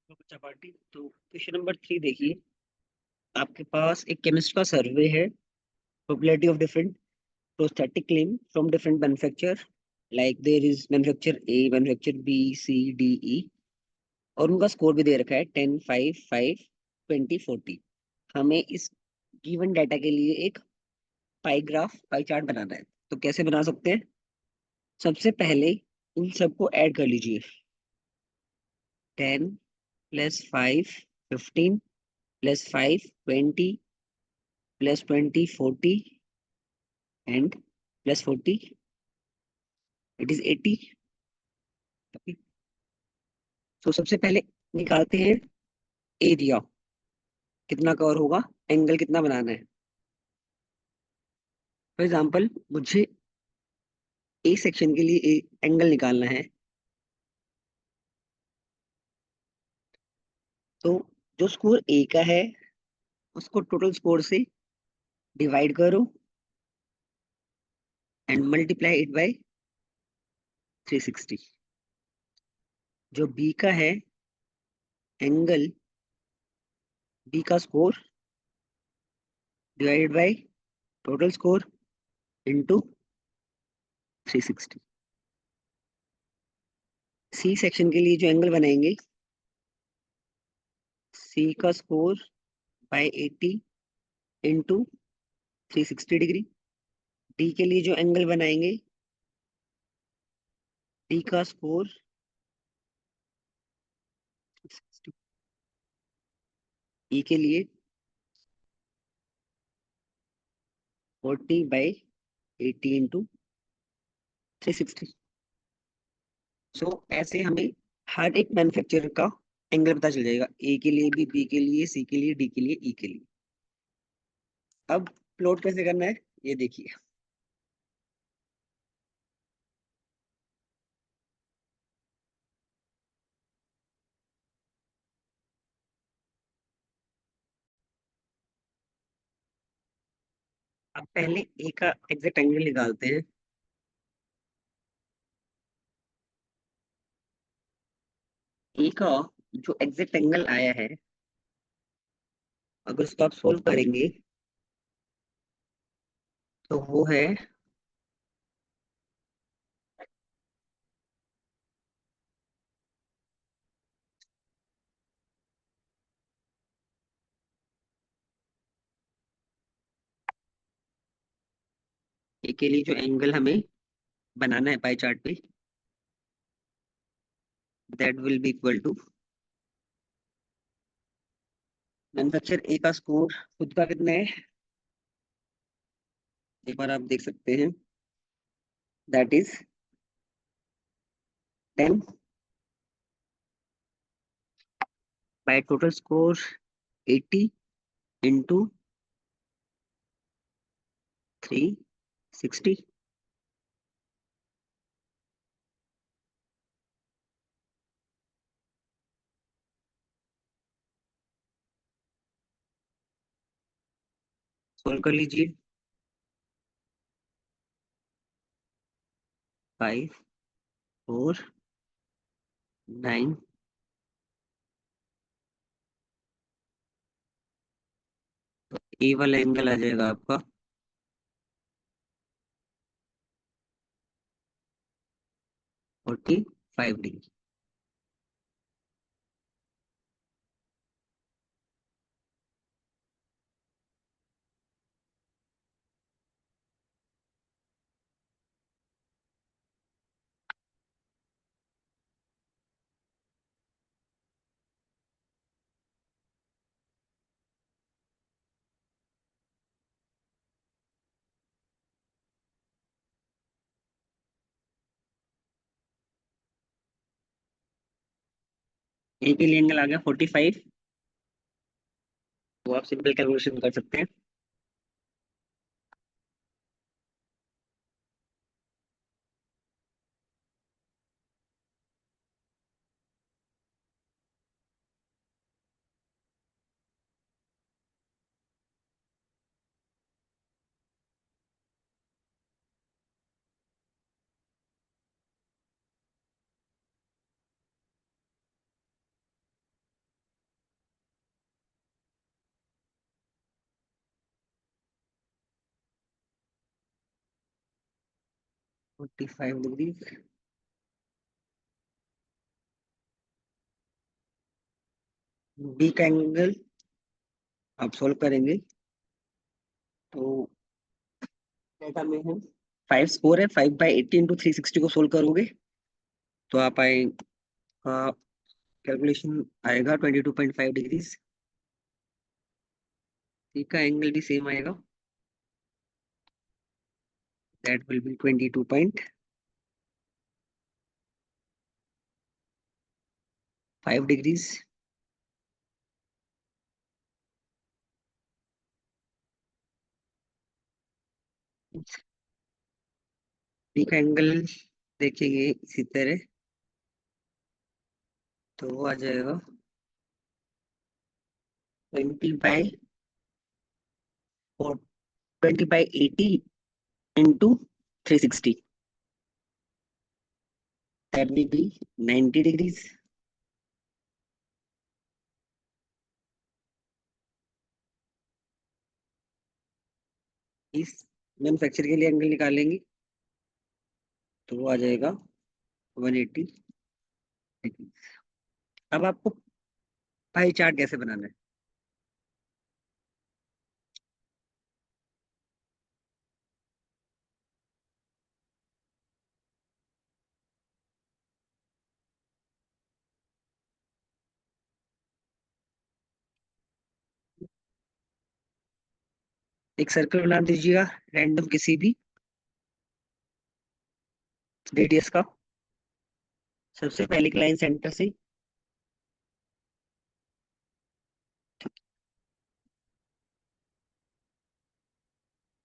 तो बच्चा पार्टी तो क्वेश्चन नंबर 3 देखिए। आपके पास एक केमिस्ट का सर्वे है। Probability of different prosthetic claim from different manufacture, like there is manufacture A, manufacture B, C, D, E. और उनका स्कोर भी दे रखा है 10, 5, 5, 20, 40। हमें इस गिवन डाटा के लिए एक पाई ग्राफ, पाई चार्ट बनाना है। तो कैसे बना सकते हैं? सबसे पहले इन सबको ऐड कर लीजिए। 10 plus 5 15 plus 5 20 plus 20 40 and plus 40 it is 80। तो सबसे पहले निकालते हैं एरिया, कितना कवर होगा, एंगल कितना बनाना है। फॉर एग्जाम्पल मुझे ए सेक्शन के लिए एंगल निकालना है। तो जो स्कोर ए का है उसको टोटल स्कोर से डिवाइड करो एंड मल्टीप्लाई इट बाय 360। जो बी का है एंगल, बी का score divided by total score into 360। C section के लिए जो एंगल बनाएंगे, सी का score by 80 into 360 degree. D के लिए जो एंगल बनाएंगे, डी का स्कोर, ई के लिए 40/80 इंटू 360। सो ऐसे हमें हर एक मैन्युफैक्चरर का एंगल पता चल जाएगा, ए के लिए भी, बी के लिए, सी के लिए, डी के लिए, ई के लिए। अब प्लॉट कैसे करना है ये देखिए। अब पहले ए का एग्जैक्ट एंगल निकालते हैं। ए का जो एग्जैक्ट एंगल आया है, अगर उसको आप सोल्व करेंगे तो वो है ए के लिए जो एंगल हमें बनाना है पाई चार्ट पे, that will be equal to manufacture A का स्कोर खुद का कितना है, एक बार आप देख सकते हैं। That is 10 bye total score 80 into 360। Solve कर लीजिए। 5 4 9, ए वाला एंगल आ जाएगा आपका 45 डिग्री। ए के लिए एंगल आ गया 45। तो आप सिंपल कैलकुलेशन कर सकते हैं। 45 डिग्री। बी का एंगल आप सोल्व करेंगे तो डेटा में है 5 स्कोर है, 5/80 × 360 को सोल्व करोगे तो आप आएगा, कैलकुलेशन आएगा 22.5 डिग्री। सी का एंगल भी सेम आएगा, that will be 22.5 degree. B का एंगल देखेंगे इसी तरह तो वो आ जाएगा 20/80 × 360, that will be 90 डिग्री। इस मैन्युफैक्चर के लिए एंगल निकालेंगे तो वो आ जाएगा 180 डिग्री। अब आपको पाई चार्ट कैसे बनाना है? एक सर्कल बना दीजिएगा रैंडम किसी भी रेडियस का। सबसे पहले एक लाइन सेंटर से,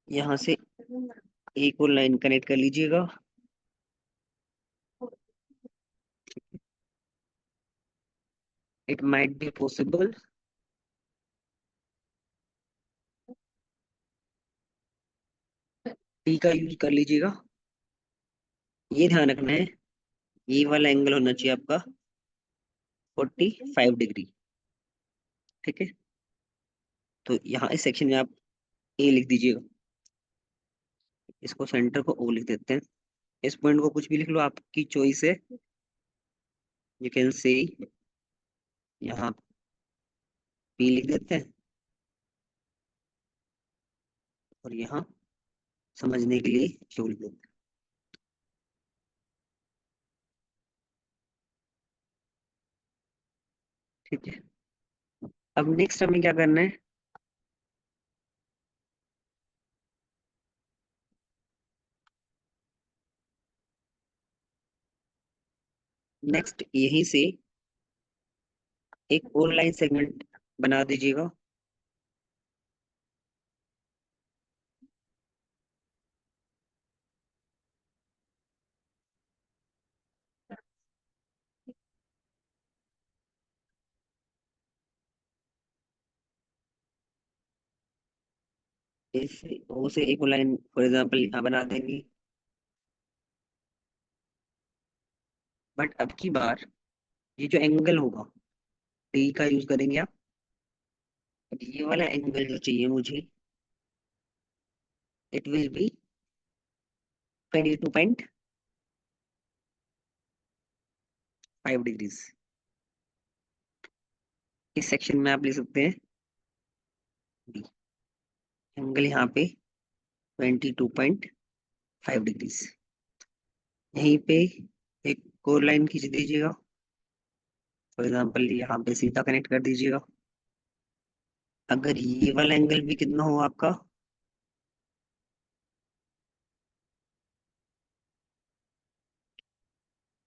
यहाँ से एक और लाइन कनेक्ट कर लीजिएगा। It might be possible T का यूज कर लीजिएगा। ये ध्यान रखना है, ये वाला एंगल होना चाहिए आपका 45 डिग्री। ठीक है, तो यहाँ इस सेक्शन में आप ए लिख दीजिएगा, इसको सेंटर को ओ लिख देते हैं। इस पॉइंट को कुछ भी लिख लो, आपकी चॉइस है। यू कैन से यहाँ पी लिख देते हैं और यहाँ समझने के लिए क्यू लिख देते हैं। ठीक है, अब नेक्स्ट हमें क्या करना है? नेक्स्ट यहीं से एक और लाइन सेगमेंट बना दीजिएगा। इस ओ से एक और लाइन फॉर एग्जांपल यहाँ बना देंगे। बट अब की बार ये जो एंगल होगा टी का यूज करेंगे आप। अब ये वाला एंगल जो चाहिए मुझे, इट विल बी 22.5 डिग्री। इस सेक्शन में आप ले सकते हैं बी। एंगल यहाँ पे 22.5 डिग्री। यहीं पे एक और लाइन खींच दीजिएगा, फॉर एग्जांपल यहाँ पे सीधा कनेक्ट कर दीजिएगा। अगर ये वाला एंगल भी कितना हो आपका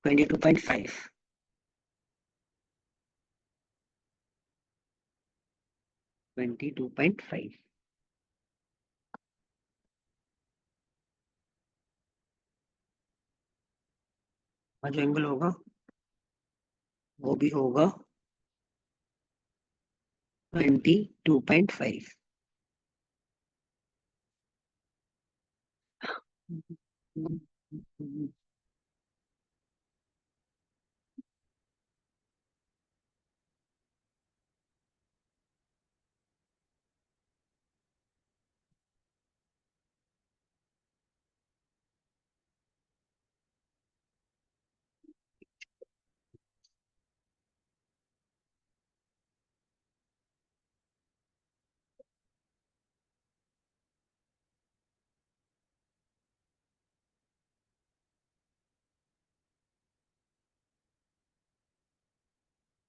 22.5, 22.5 का जो एंगल होगा वो भी होगा 22.5।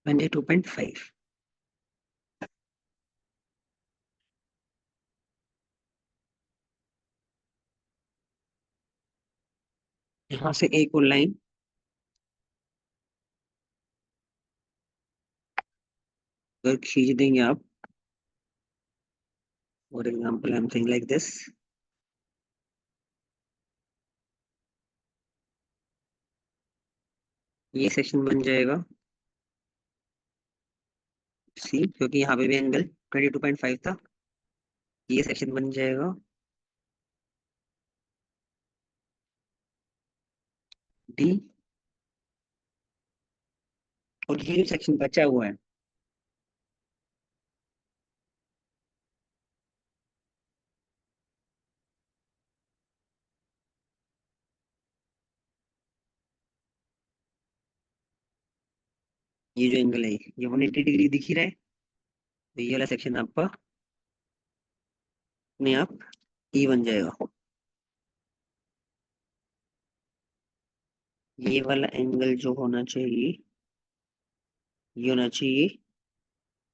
22.5। यहाँ से एक और लाइन अगर खींच देंगे आप, for example I am saying like this, ये सेक्शन बन जाएगा सी, क्योंकि यहाँ पे भी एंगल 22.5 था। ये सेक्शन बन जाएगा डी, और ये जो सेक्शन बचा हुआ है ये जो एंगल है ये 180 डिग्री दिख ही रहा है, तो ये वाला सेक्शन आपका अपने आप ई बन जाएगा। ये वाला एंगल जो होना चाहिए ये होना चाहिए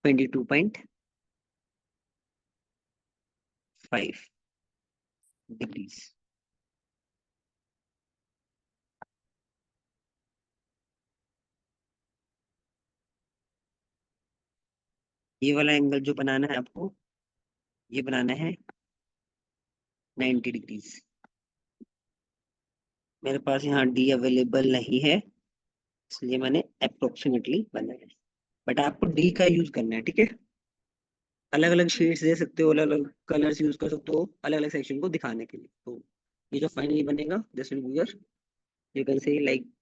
22.5 डिग्रीज। ये वाला एंगल जो बनाना है आपको, ये बनाना है 90 डिग्रीज। मेरे पास यहाँ डी अवेलेबल नहीं है, इसलिए मैंने अप्रोक्सीमेटली बनाया है। बट आपको डी का यूज करना है, ठीक है। अलग अलग शेड्स दे सकते हो, अलग अलग कलर्स यूज कर सकते हो अलग अलग सेक्शन को दिखाने के लिए। तो ये जो फाइनली बनेगा this will be your, you can say like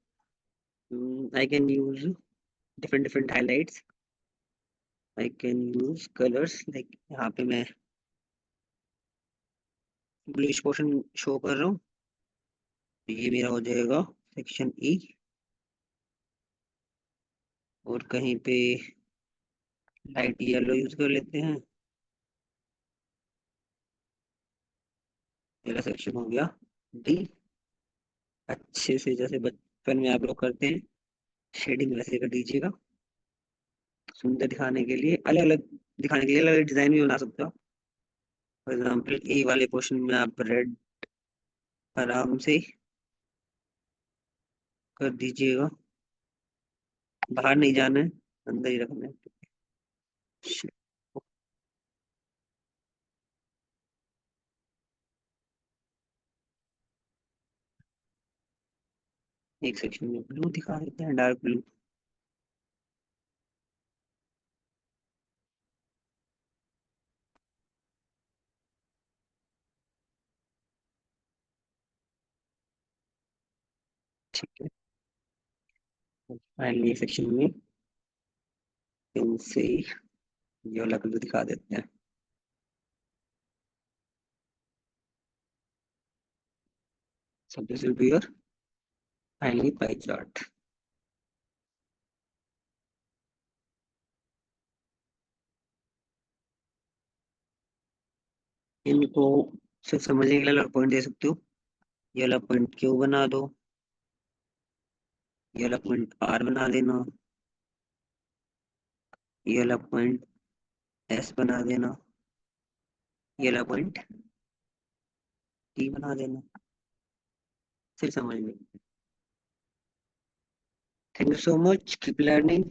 I can use different different highlights, I can use colours like यहाँ पे मैं ब्लूइश पोर्शन शो कर रहा हूँ, तो ये मेरा हो जाएगा सेक्शन ई। और कहीं पे लाइट येलो यूज कर लेते हैं, मेरा सेक्शन हो गया डी। अच्छे से जैसे बचपन में आप लोग करते हैं शेडिंग वैसे कर दीजिएगा, सुंदर दिखाने के लिए, अलग अलग दिखाने के लिए अलग अलग डिजाइन भी बना सकते हो। फॉर एग्जाम्पल ए वाले पोर्शन में आप रेड आराम से कर दीजिएगा, बाहर नहीं जाना है, अंदर ही रखना है। एक सेक्शन में ब्लू दिखा देते हैं, डार्क ब्लू। ठीक है, फाइनली सेक्शन में इनसे ये वाला ब्लू दिखा देते हैं। So this will be your finally pie chart। इनको सिर्फ समझने के लिए अलग पॉइंट दे सकते हो, ये वाला पॉइंट क्यू बना दो, ये वाला पॉइंट आर बना देना, ये वाला पॉइंट एस बना देना, ये वाला पॉइंट टी बना देना, फिर समझ लो। Thank you so much, keep learning.